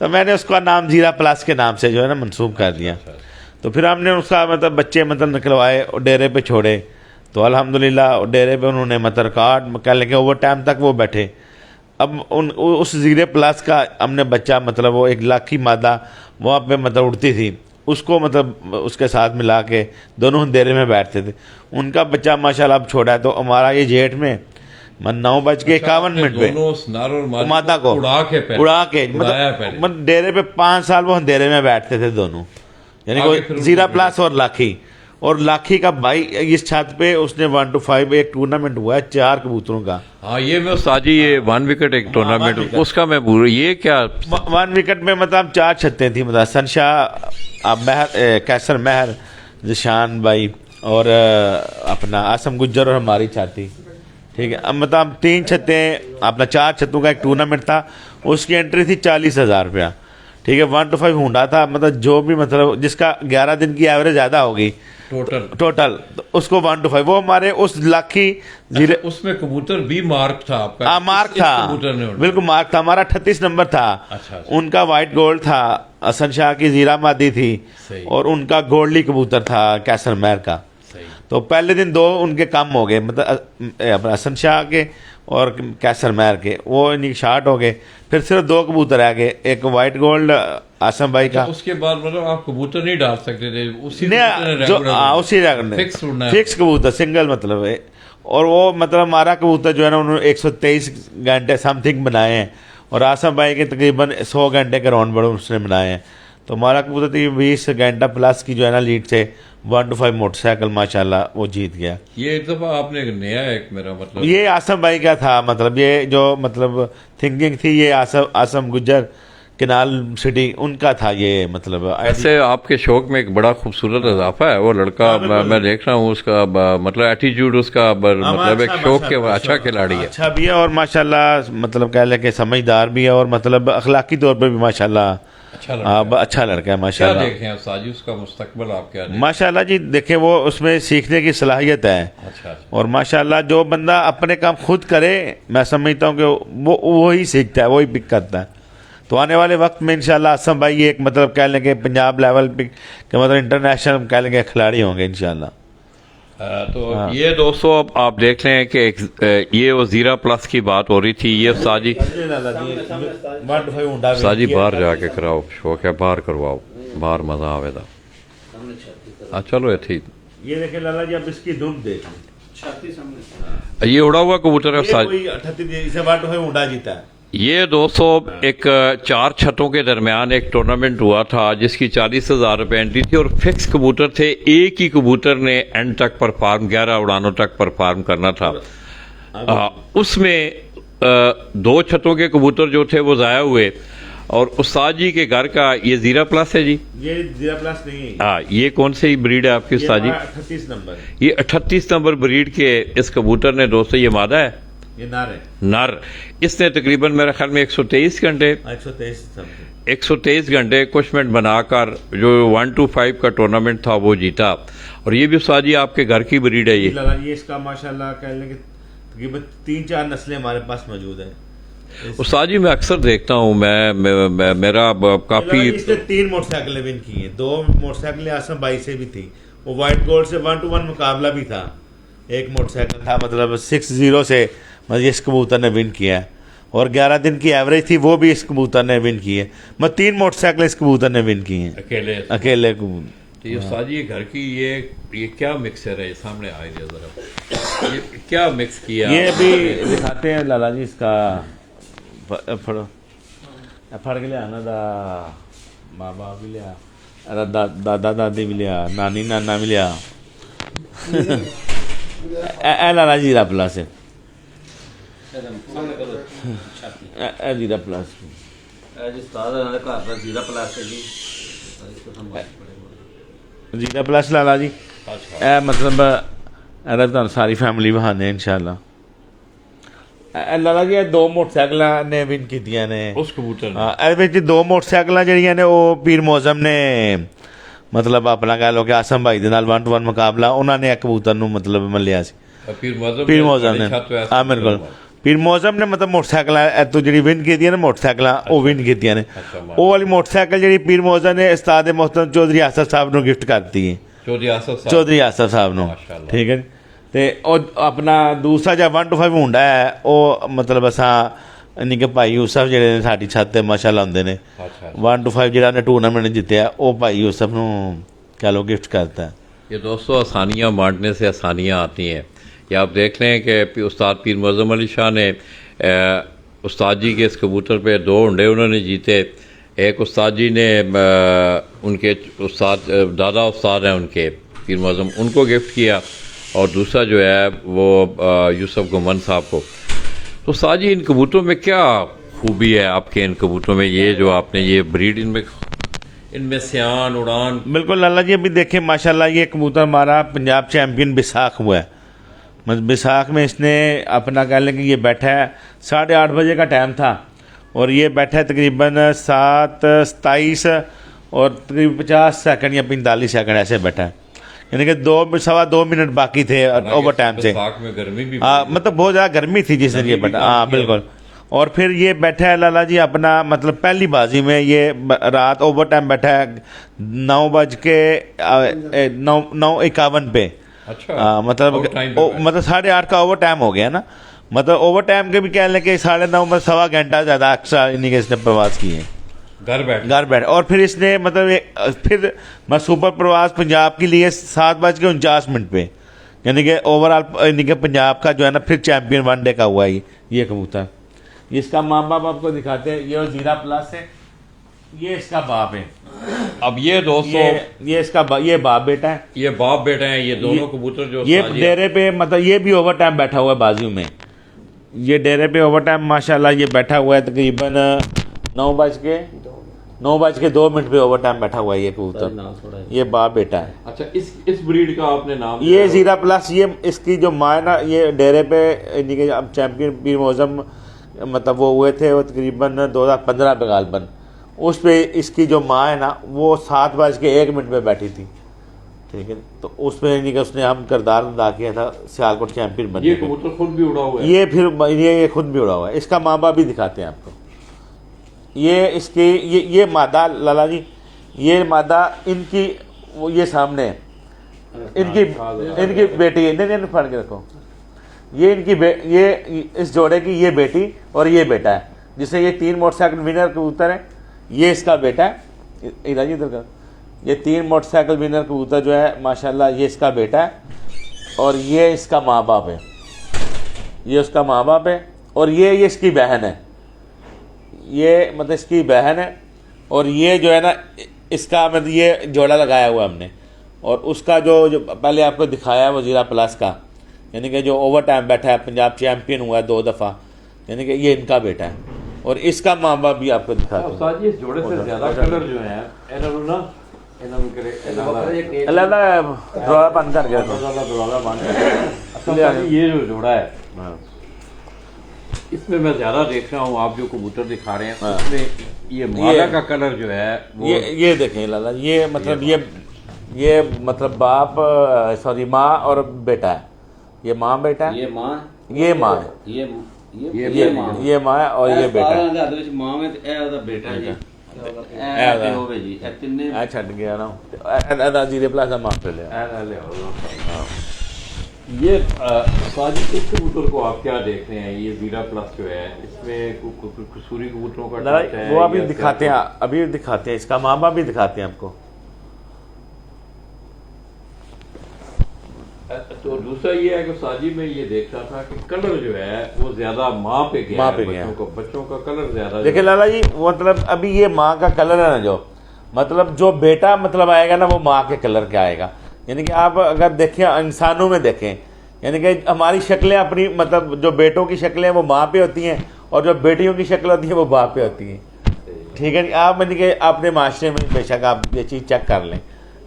تو میں نے اس کا نام زیرہ پلس کے نام سے جو ہے نا منسوب کر دیا. تو پھر ہم نے اس کا مطلب بچے مطلب نکلوائے اور ڈیرے پہ چھوڑے. تو الحمدللہ ڈیرے پہ انہوں نے مطلب ریکارڈ کہہ لیں کہ اوور ٹائم تک وہ بیٹھے. اب اس زیرے پلس کا ہم نے بچہ مطلب وہ ایک لاکھی مادہ وہاں پہ مطلب اڑتی تھی, اس کو مطلب اس کے ساتھ ملا کے دونوں ڈیرے میں بیٹھتے تھے. ان کا بچہ ماشاءاللہ اب چھوڑا ہے. تو ہمارا یہ جیٹھ میں 9:51 پہ مادہ کو اڑا کے مطلب ڈیرے پہ 5 سال وہ ڈیرے میں بیٹھتے تھے دونوں, یعنی کوئی زیرہ پلس اور لاکھی. اور لاکھی کا بھائی اس چھت پہ اس نے 1-5 ایک ٹورنامنٹ ہوا ہے 4 کبوتروں کا.
ہاں یہ میں استاد جی یہ 1 وکٹ ایک ٹورنامنٹ اس کا میں بول رہا یہ کیا
1 وکٹ میں مطلب 4 چھتیں تھیں. مطلب حسن شاہ, کیسر مہر, ذیشان بھائی اور اپنا آسم گجر اور ہماری چھاتی. ٹھیک ہے, اب مطلب 3 چھتیں اپنا 4 چھتوں کا ایک ٹورنامنٹ تھا. اس کی انٹری تھی 40,000 روپیہ. ٹھیک ہے, 1-5 ہونڈا تھا. مطلب جو بھی مطلب جس کا 11 دن کی ایوریج زیادہ ہوگی ٹوٹل اس کو 1-5. وہ ہمارے اس لاکھی زیرے
اس میں کبوتر بھی مارک تھا آپ کا؟
ہاں مارک تھا, بالکل مارک تھا. ہمارا 38 نمبر تھا. ان کا وائٹ گولڈ تھا, حسن شاہ کی زیرہ مادی تھی, اور ان کا گولڈی کبوتر تھا کیسر مہر کا. تو پہلے دن 2 ان کے کم ہو گئے, مطلب حسن شاہ کے اور کیسر مہر کے, وہ انہیں شارٹ ہو گئے. پھر صرف 2 کبوتر رہ گئے, ایک وائٹ گولڈ آسم بھائی کا.
اس کے بعد مطلب آپ کبوتر نہیں ڈال سکتے تھے اسی
فکس کبوتر سنگل مطلب ہے. اور وہ مطلب ہمارا کبوتر جو ہے نا انہوں نے 123 گھنٹے سم تھنگ بنائے ہیں, اور آسم بھائی کے تقریباً 100 گھنٹے کے راؤنڈ بڑوں اس نے بنائے ہیں. تو ہمارا کبوتر 20 گھنٹہ پلس کی جو ہے نا لیڈ سے 1-5 موٹر سائیکل ماشاءاللہ وہ جیت گیا.
یہ ایک دفعہ آپ نے نیا ایک میرا مطلب
یہ آسم بھائی کا تھا. مطلب یہ جو مطلب تھنکنگ تھی یہ آسم گجر کنال سٹی ان کا تھا. یہ مطلب
ایسے آپ کے شوق میں ایک بڑا خوبصورت اضافہ ہے وہ لڑکا. میں دیکھ رہا ہوں اس کا مطلب ایٹیٹیوڈ اس کا مطلب ایک شوق کے اچھا کھلاڑی ہے,
اچھا بھی ہے, اور ماشاءاللہ مطلب کہہ لیں کہ سمجھدار بھی ہے, اور مطلب اخلاقی طور پہ بھی ماشاءاللہ اچھا لڑکا ہے ماشاءاللہ.
دیکھیں استاد جی اس کا مستقبل آپ کیا
ماشاءاللہ جی دیکھیں وہ اس میں سیکھنے کی صلاحیت ہے. اور ماشاءاللہ جو بندہ اپنے کام خود کرے میں سمجھتا ہوں کہ وہی سیکھتا ہے, وہی پک کرتا ہے. تو آنے والے وقت میں انشاءاللہ آسم بھائی ایک مطلب کہہ لیں کہ پنجاب لیول پہ کہ مطلب انٹرنیشنل کہہ لیں کہ کھلاڑی ہوں گے انشاءاللہ.
تو یہ دوستو اب آپ دیکھ لیں کہ یہ وہ زیرہ پلس کی بات ہو رہی تھی. یہ استاد جی باہر جا کے کراؤ, شوق ہے باہر کرواؤ, باہر مزہ آوے دا. ہاں چلو
یہ دیکھیں لالا جی اب اس کی دھوم دیکھ
یہ اڑا ہوا کبوتر ہے استاد.
جیتا ہے.
یہ دوستو ایک 4 چھتوں کے درمیان ایک ٹورنامنٹ ہوا تھا جس کی 40,000 روپے انٹری تھی, اور فکس کبوتر تھے. ایک ہی کبوتر نے اینڈ تک پرفارم 11 اڑانوں تک پرفارم کرنا تھا. اس میں 2 چھتوں کے کبوتر جو تھے وہ ضائع ہوئے. اور استاد جی کے گھر کا یہ زیرہ پلس ہے جی,
یہ زیرہ پلس نہیں ہے.
ہاں یہ کون سی بریڈ ہے آپ کی استاد جی؟
38 نمبر.
یہ 38 نمبر بریڈ کے اس کبوتر نے دوستو یہ مادہ ہے,
یہ نر ہے.
نر. اس نے تقریباً میرے خیال میں 123 گھنٹے 123 گھنٹے کچھ منٹ بنا کر جو 1-5 کا ٹورنامنٹ تھا وہ جیتا. اور یہ بھی استاد جی آپ کے گھر کی بریڈ ہے.
یہ اس کا ماشاءاللہ کہہ لیں کہ تقریباً 3-4 نسلیں ہمارے پاس موجود ہیں.
استاد جی میں اکثر دیکھتا ہوں میرا کافی
3 موٹر سائیکلیں ون کی ہیں. 2 موٹر سائیکلیں آسم بھائی سے بھی تھی. وہ وائٹ گولڈ سے 1-1 مقابلہ بھی تھا. ایک موٹر سائیکل تھا مطلب 6-0 سے اس کبوتر نے ون کیا ہے, اور 11 دن کی ایوریج تھی وہ بھی اس کبوتر نے ون کی ہے. 3 موٹر سائیکل اس کبوتر نے ون کی ہیں اکیلے کبوتر.
یہ استاد جی گھر کی یہ کیا مکسر ہے سامنے آئے ذرا, یہ کیا مکس کیا؟
یہ بھی دکھاتے ہیں لالا جی. اس کا پھڑ کے لیا نا, ماں باپ بھی لیا, دادا دادی بھی لیا, نانی نانا بھی لیا. اے لالا جی زیرہ پلس ہے, زیرہ پلس زیرہ پلس لالا جی. اے مطلب ساری فیملی بہانے انشاءاللہ. لالا جی 2 موٹر سائیکل نے ون کی نے
اس کبوتر
نے. 2 موٹر سائیکل جہاں نے وہ پیر معظم نے مطلب اپنا کہہ لو کہ آسم بھائی 1-1 مقابلہ انہوں نے ایک کبوتر نو مطلب ملیا سی. پیر معظم نے. ہاں بالکل. پیر موزم نے مطلب موٹرسائیکل تو جی ون کی نا موٹرسائیکل وہ ون کی نے وہ والی موٹرسائیکل جی پیر موزم نے استاد محترم چودھری آصف صاحب نو گفٹ کرتی ہے چودھری آصف صاحب نو ٹھیک ہے تے اپنا دوسرا جا 125 ہونڈا ہے وہ مطلب اساں یعنی کہ بھائی یوسف جڑے ساڈی چھت تے ماشاءاللہ ہوندے نے 125 جڑا نے ٹورنامنٹ جیتیا وہ بھائی یوسف نو کہہ لو گفٹ کرتا ہے.
یہ دوستو آسانیاں بانٹنے سے آسانیاں آتی ہیں. یہ آپ دیکھ لیں کہ استاد پیر معظم علی شاہ نے استاد جی کے اس کبوتر پہ 2 ہنڈے انہوں نے جیتے. ایک استاد جی نے ان کے استاد دادا استاد ہیں ان کے پیر معظم ان کو گفٹ کیا اور دوسرا جو ہے وہ یوسف گمن صاحب کو. تو استاد جی ان کبوتروں میں کیا خوبی ہے آپ کے ان کبوتروں میں یہ جو آپ نے یہ بریڈ ان میں سیان اڑان؟
بالکل لالا جی ابھی دیکھیں ماشاءاللہ یہ کبوتر ہمارا پنجاب چیمپئن بیساکھ ہوا ہے. بیساکھ میں اس نے اپنا کہہ لیں کہ یہ بیٹھا ہے 8:30 بجے کا ٹائم تھا اور یہ بیٹھا ہے تقریباً 7:27 اور تقریباً 50 سیکنڈ یا 45 سیکنڈ ایسے بیٹھا ہے. یعنی کہ 2 منٹ باقی تھے اوور ٹائم سے. مطلب بہت زیادہ گرمی تھی جس دن یہ بیٹھا. ہاں بالکل. اور پھر یہ بیٹھا ہے لالا جی اپنا مطلب پہلی بازی میں یہ رات اوور ٹائم بیٹھا ہے 9:51 پہ. مطلب 8:30 کا اوور ٹائم ہو گیا نا. مطلب اوور ٹائم کے بھی کہہ لیں کہ 9:30 سوا گھنٹہ زیادہ ایکسٹرا یعنی کہ اس نے پرواز کیے ہیں گھر بیٹھ. اور پھر اس نے مطلب پھر سپر پرواز پنجاب کے لیے 7:49 پہ یعنی کہ اوور آل یعنی کہ پنجاب کا جو ہے نا پھر چیمپئن 1 ڈے کا ہوا ہے یہ کبوتر. اس کا ماں باپ آپ کو دکھاتے ہیں. یہ زیرا پلس ہے یہ اس کا باپ ہے.
اب یہ دوستو
یہ اس کا یہ باپ بیٹا ہے.
یہ باپ بیٹا ہیں یہ دونوں کبوتر جو
یہ ڈیرے پہ مطلب یہ بھی اوور ٹائم بیٹھا ہوا ہے بازیوں میں. یہ ڈیرے پہ اوور ٹائم ماشاءاللہ یہ بیٹھا ہوا ہے تقریباً 9:02 پہ اوور ٹائم بیٹھا ہوا ہے یہ کبوتر. یہ باپ بیٹا ہے.
اچھا اس بریڈ کا آپ نے نام
یہ زیرا پلس. یہ اس کی جو ماں ہے نا یہ ڈیرے پہ یعنی کہ چیمپئن پیر معظم مطلب وہ ہوئے تھے وہ تقریباً 2015 پہ غالباً. اس پہ اس کی جو ماں ہے نا وہ 7:01 پہ بیٹھی تھی. ٹھیک ہے. تو اس میں یعنی کہ اس نے ہم کردار ادا کیا تھا سیالکوٹ چیمپئن بننے.
یہ کبوتر خود بھی اڑا ہوا ہے.
یہ پھر یہ خود بھی اڑا ہوا ہے. اس کا ماں باپ بھی دکھاتے ہیں آپ کو. یہ اس کی یہ مادہ لالا جی یہ مادہ ان کی یہ سامنے ہے. ان کی بیٹی ہے. نہیں پھڑ کے رکھو. یہ ان کی یہ اس جوڑے کی یہ بیٹی اور یہ بیٹا ہے جسے یہ 3 موٹر سائیکل ونر کبوتر ہے. یہ اس کا بیٹا ہے. ادھر کا یہ 3 موٹر سائیکل ونر کبوتر جو ہے ماشاءاللہ یہ اس کا بیٹا ہے اور یہ اس کا ماں باپ ہے. یہ اس کا ماں باپ ہے اور یہ اس کی بہن ہے. یہ مطلب اس کی بہن ہے اور یہ جو ہے نا اس کا مطلب یہ جوڑا لگایا ہوا ہم نے. اور اس کا جو پہلے آپ کو دکھایا ہے وہ زیرا پلس کا یعنی کہ جو اوور ٹائم بیٹھا ہے پنجاب چیمپئن ہوا ہے 2 دفعہ یعنی کہ یہ ان کا بیٹا ہے. اور اس کا ماں باپ بھی آپ کو دکھاتے ہیں.
استاد جی اس جوڑے سے زیادہ کلر جو ہیں
اللہ دروازہ بند کر گیا
یہ جو جوڑا ہے اس میں میں زیادہ دیکھ رہا ہوں آپ جو کبوتر دکھا رہے ہیں اس میں یہ مادہ کا کلر جو ہے
یہ دیکھیں لالا یہ مطلب یہ مطلب باپ سوری ماں اور بیٹا ہے. یہ ماں بیٹا ہے. یہ ماں ہے. یہ ماں ہے اور یہ بیٹا ہے. چھٹ گیا نا زیرے پلس ماں پہ لیا.
یہ اس کبوتر کو آپ کیا دیکھ رہے ہیں یہ زیرا پلس جو ہے اس میں قصوری کبوتروں کا
وہ ابھی دکھاتے ہیں. ابھی دکھاتے ہیں اس کا ماں باپ بھی دکھاتے ہیں آپ کو.
تو دوسرا یہ ہے کہ ساجی میں یہ دیکھ رہا تھا کہ کلر جو ہے وہ زیادہ ماں پہ گیا ہے. بچوں کا کلر زیادہ.
دیکھیں لالا جی مطلب ابھی یہ ماں کا کلر ہے نا جو مطلب جو بیٹا مطلب آئے گا نا وہ ماں کے کلر کا آئے گا. یعنی کہ آپ اگر دیکھیں انسانوں میں دیکھیں یعنی کہ ہماری شکلیں اپنی مطلب جو بیٹوں کی شکلیں وہ ماں پہ ہوتی ہیں اور جو بیٹیوں کی شکل ہوتی ہیں وہ باپ پہ ہوتی ہیں. ٹھیک ہے. آپ یعنی کہ اپنے معاشرے میں بے شک آپ یہ چیز چیک کر لیں.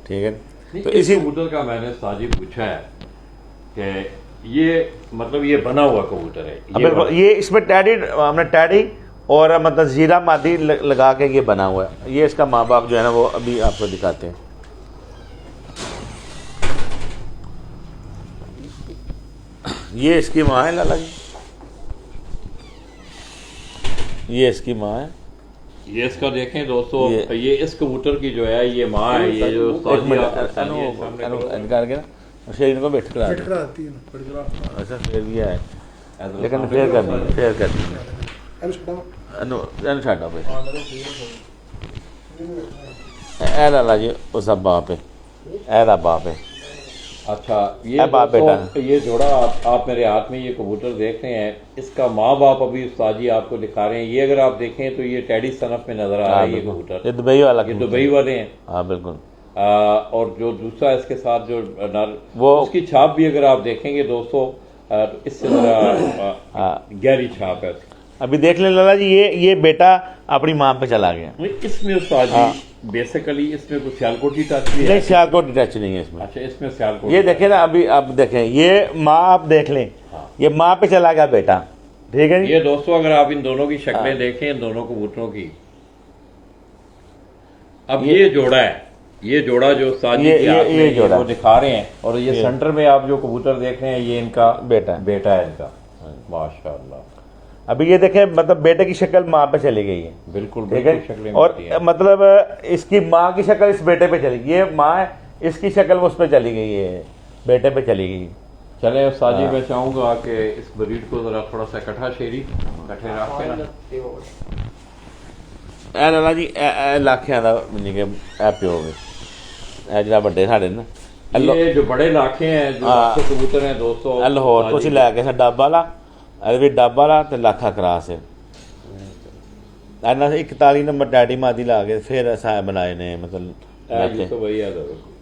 ٹھیک ہے.
تو اسی کبوتر کا میں نے ساجی پوچھا ہے کہ یہ مطلب یہ بنا ہوا کبوتر ہے.
یہ اس میں ٹیڈی ہم نے ٹیڈی اور مطلب زیرا مادی لگا کے یہ بنا ہوا ہے. یہ اس کا ماں باپ جو ہے نا وہ ابھی آپ کو دکھاتے ہیں. یہ اس کی ماں ہے لالا جی. یہ اس کی ماں ہے.
یہ اس کا دیکھیں دوستو, یہ اس کبوتر کی جو ہے یہ ماں ہے. یہ جو
کر کے شرین کو بیٹھ کرا اچھا پھر بھی ہے لیکن پھر کرنی چھاڈا پہ اے لالا جی اس کا باپ ہے, اے دا باپ ہے.
اچھا
اے باپ بیٹا
دوستو, یہ جوڑا آپ میرے ہاتھ میں یہ کبوتر دیکھ رہے ہیں, اس کا ماں باپ ابھی استاد جی آپ کو دکھا رہے ہیں. یہ اگر آپ دیکھیں تو یہ ٹیڈی صنف میں نظر آ رہا ہے یہ کبوتر.
یہ دبئی والا,
یہ دبئی والے ہیں.
ہاں بالکل.
اور جو دوسرا اس کے ساتھ جو
وہ
اس کی چھاپ بھی اگر آپ دیکھیں گے دوستو, اس سے ذرا گہری چھاپ ہے.
ابھی دیکھ لیں لالا جی, یہ بیٹا اپنی ماں پہ چلا گیا.
اس میں استاد جی بیسیکلی اس میں کوئی سیالکوٹی ٹچ بھی ہے؟
نہیں سیالکوٹ ٹچ نہیں ہے اس میں.
اچھا اس میں سیالکوٹ.
یہ دیکھیں نا, ابھی آپ دیکھیں یہ ماں, آپ دیکھ لیں یہ ماں پہ چلا گیا بیٹا. ٹھیک ہے جی.
یہ دوستو اگر آپ ان دونوں کی شکلیں دیکھیں, ان دونوں کبوتروں کی, اب یہ جوڑا ہے, یہ جوڑا جو استاد جی کے ہاتھ میں
جوڑا
وہ دکھا رہے ہیں, اور یہ سینٹر میں آپ جو کبوتر دیکھ رہے ہیں یہ ان کا
بیٹا
ہے ان کا. ماشاءاللہ.
ابھی یہ دیکھیں مطلب بیٹے کی شکل ماں پہ چلی گئی ہے.
بالکل
ٹھیک ہے.
شکلیں
اور
ملتی ہیں.
مطلب اس کی ماں کی شکل اس بیٹے پہ چلی گئی, یہ ماں ہے, اس کی شکل اس پہ چلی گئی ہے, بیٹے پہ چلی گئی.
چلے استاد جی, میں چاہوں گا کہ اس بریڈ کو ذرا تھوڑا سا کٹھا شیری کٹھے رکھ کے نا.
اے لالا جی اے لاکھیاں دا منی کے اے پیو گے, اے جڑا بڑے ساڈے نا
یہ جو بڑے لاکھے ہیں جو لاکھے کبوتر ہیں دوستو,
اے لاہور تو اسی لے کے ڈب والا, اے بھی ڈب والا تے لاکھا کراس ہے. اینا 41 نمبر ڈیڈی مادی لا کے پھر اسا بنائے نے مطلب
یہ تو وہی ہے.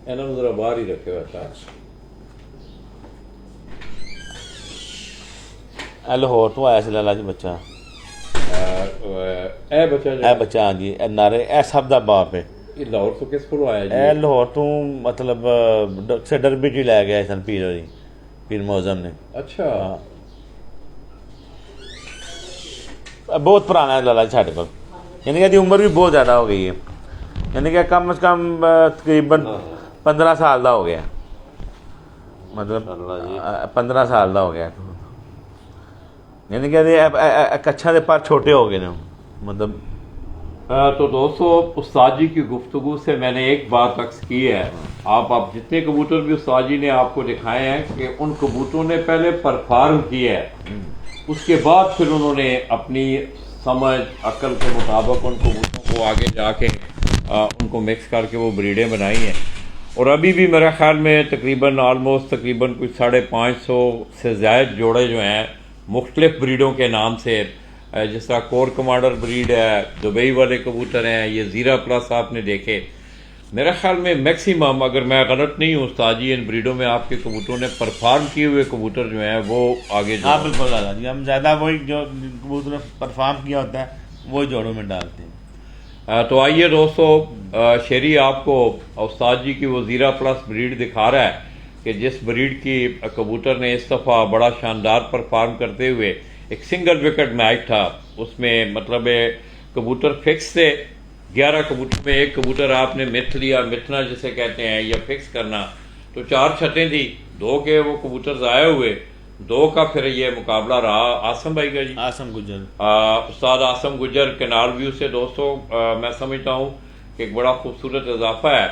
انہوں نے ذرا باہر ہی رکھے ہوئے تھا.
اے لاہور تو آیا سی لالا جی بچہ,
اے بچہ
اے بچہ ہاں جی, اے نارے اے سب دا باپ ہے.
یہ لاہور تو کس کو آیا جی؟
اے لاہور تو مطلب ڈربی چ لے گیا سن پیر معظم نے.
اچھا
بہت پرانا ہے لالا جی ساڈے کول, یعنی کہ عمر بھی بہت زیادہ ہو گئی ہے, یعنی کہ کم از کم تقریباً 15 سال دا ہو گیا, مطلب 15 سال دا ہو گیا. یعنی کہ کچھاں دے پر چھوٹے ہو گئے نے مطلب.
تو دوستو استاد جی کی گفتگو سے میں نے ایک بات عکس کی ہے, آپ جتنے کبوتر بھی استاد جی نے آپ کو دکھائے ہیں کہ ان کبوتروں نے پہلے پرفارم کیا ہے, اس کے بعد پھر انہوں نے اپنی سمجھ عقل کے مطابق ان کبوتروں کو آگے جا کے ان کو مکس کر کے وہ بریڈیں بنائی ہیں. اور ابھی بھی میرے خیال میں تقریباً تقریباً کچھ 550 سے زائد جوڑے جو ہیں مختلف بریڈوں کے نام سے, جس طرح کور کمانڈر بریڈ ہے, دبئی والے کبوتر ہیں, یہ زیرا پلس آپ نے دیکھے. میرے خیال میں میکسیمم, اگر میں غلط نہیں ہوں استاد جی, ان بریڈوں میں آپ کے کبوتروں نے پرفارم کیے ہوئے کبوتر جو ہیں وہ آگے
ہاں بالکل لالا جی, ہم زیادہ وہی جو کبوتر پرفارم کیا ہوتا ہے وہی جوڑوں میں ڈالتے ہیں.
تو آئیے دوستو, شیری آپ کو استاد جی کی وہ زیرا پلس بریڈ دکھا رہا ہے کہ جس بریڈ کی کبوتر نے اس دفعہ بڑا شاندار پرفارم کرتے ہوئے, ایک سنگل وکٹ میچ تھا, اس میں مطلب کبوتر فکس تھے. 11 کبوتر میں ایک کبوتر آپ نے مت لیا, متنا جسے کہتے ہیں, یا فکس کرنا, تو 4 چھتیں تھی, 2 کے وہ کبوتر ضائع ہوئے, 2 کا پھر یہ مقابلہ رہا. آسم بھائی کا جی,
آسم گجر,
استاد آسم گجر کینال ویو سے. دوستو میں سمجھتا ہوں کہ ایک بڑا خوبصورت اضافہ ہے,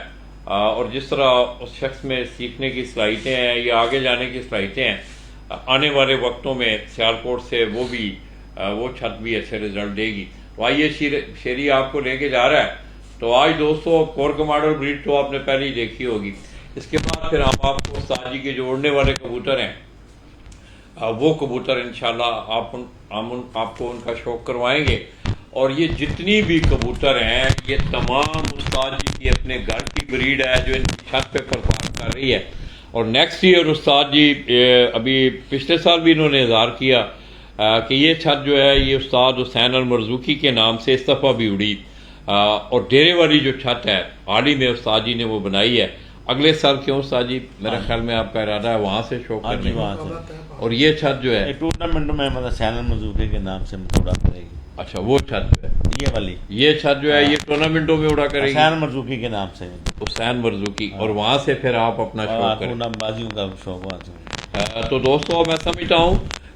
اور جس طرح اس شخص میں سیکھنے کی صلاحیتیں ہیں یا آگے جانے کی صلاحیتیں ہیں, آنے والے وقتوں میں سیالکوٹ سے وہ چھت بھی اچھے رزلٹ دے گی. تو آئیے شیری آپ کو لے کے جا رہا ہے. تو آج دوستو کور کمانڈر بریڈ تو آپ نے پہلے ہی دیکھی ہوگی, اس کے بعد پھر ہم آپ کو استاد جی کے جو اڑنے والے کبوتر ہیں وہ کبوتر انشاءاللہ ہم آپ کو ان کا شوق کروائیں گے. اور یہ جتنی بھی کبوتر ہیں یہ تمام استاد جی کی اپنے گھر کی بریڈ ہے جو ان کی چھت پہ پرفارم کر رہی ہے. اور نیکسٹ ایئر استاد جی ابھی پچھلے سال بھی انہوں نے اظہار کیا کہ یہ چھت جو ہے یہ استاد حسین المرزوقی کے نام سے اس دفعہ بھی اڑی, اور ڈیرے والی جو چھت ہے حال ہی میں استاد جی نے وہ بنائی ہے. اگلے سال کیوں استاد جی, میرے خیال میں آپ کا ارادہ ہے وہاں سے شو کرنے کا. اور یہ چھت جو ہے
ٹورنامنٹ میں مطلب حسین المرزوقی کے نام سے اڑا کرے گی.
اچھا وہ چھت جو ہے
یہ والی,
یہ چھت جو ہے یہ ٹورنامنٹوں میں اڑا کرے گی
حسین مرزوقی کے نام سے,
حسین مرزوقی, اور وہاں سے پھر آپ اپنا شوق کریں.
بازیوں کا شوق.
تو دوستو میں سمجھتا ہوں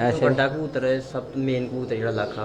ਵੱਡਾ ਕਬੂਤਰ ਹੈ, ਸਭ ਤੋਂ ਮੇਨ ਕਬੂਤਰ ਜਿਹੜਾ ਲਾਖਾ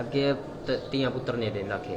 ਅੱਗੇ ਧੀਆਂ ਪੁੱਤਰ ਨੇ ਦੇ ਲਾਖੇ।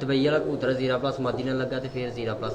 ਦੁਬਈ ਵਾਲਾ ਕਬੂਤਰ ਜ਼ੀਰਾ ਪਲਸ ਮਾਦੀ ਨਾਲ ਲੱਗਾ ਤੇ ਫਿਰ ਜ਼ੀਰਾ ਪਲਸ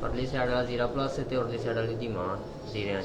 ਪਰਲੀ ਸਾਈਡ ਵਾਲਾ ਜ਼ੀਰਾ ਪਲਸ ਤੇ ਉਰਲੀ ਸਾਈਡ ਵਾਲੀ ਦੀ ਮਾਂ ਜ਼ੀਰਿਆਂ ਚ।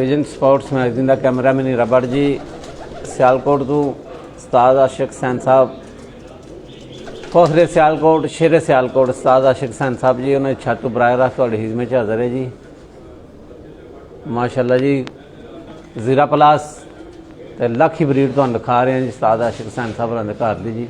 ਵਿਜ਼ਨ ਸਪੋਰਟਸ ਮੈਗਜ਼ੀਨ ਦਾ ਕੈਮਰਾਮੈਨ ਰਬੜ ਜੀ, ਸਿਆਲਕੋਟ ਤੋਂ ਉਸਤਾਦ ਆਸ਼ਿਕ ਹਸੈਨ ਸਾਹਿਬ, ਫਖਰੇ ਸਿਆਲਕੋਟ, ਸ਼ੇਰੇ ਸਿਆਲਕੋਟ ਉਸਤਾਦ ਆਸ਼ਿਕ ਹਸੈਨ ਸਾਹਿਬ ਜੀ, ਉਹਨਾਂ ਦੀ ਛੱਤ ਬਰਾਹ ਰਾਸਤ ਤੁਹਾਡੀ ਖਿਦਮਤ 'ਚ ਹਾਜ਼ਰ ਹੈ ਜੀ। ਮਾਸ਼ਾਅੱਲਾ ਜੀ, ਜ਼ੀਰਾ ਪਲਾਸ ਤੇ ਲੱਖੀ ਬਰੀਡ ਤੁਹਾਨੂੰ ਦਿਖਾ ਰਹੇ ਹਾਂ ਜੀ ਉਸਤਾਦ ਆਸ਼ਿਕ ਹਸੈਨ ਸਾਹਿਬ ਹੋਰਾਂ ਦੇ ਘਰ ਦੀ ਜੀ।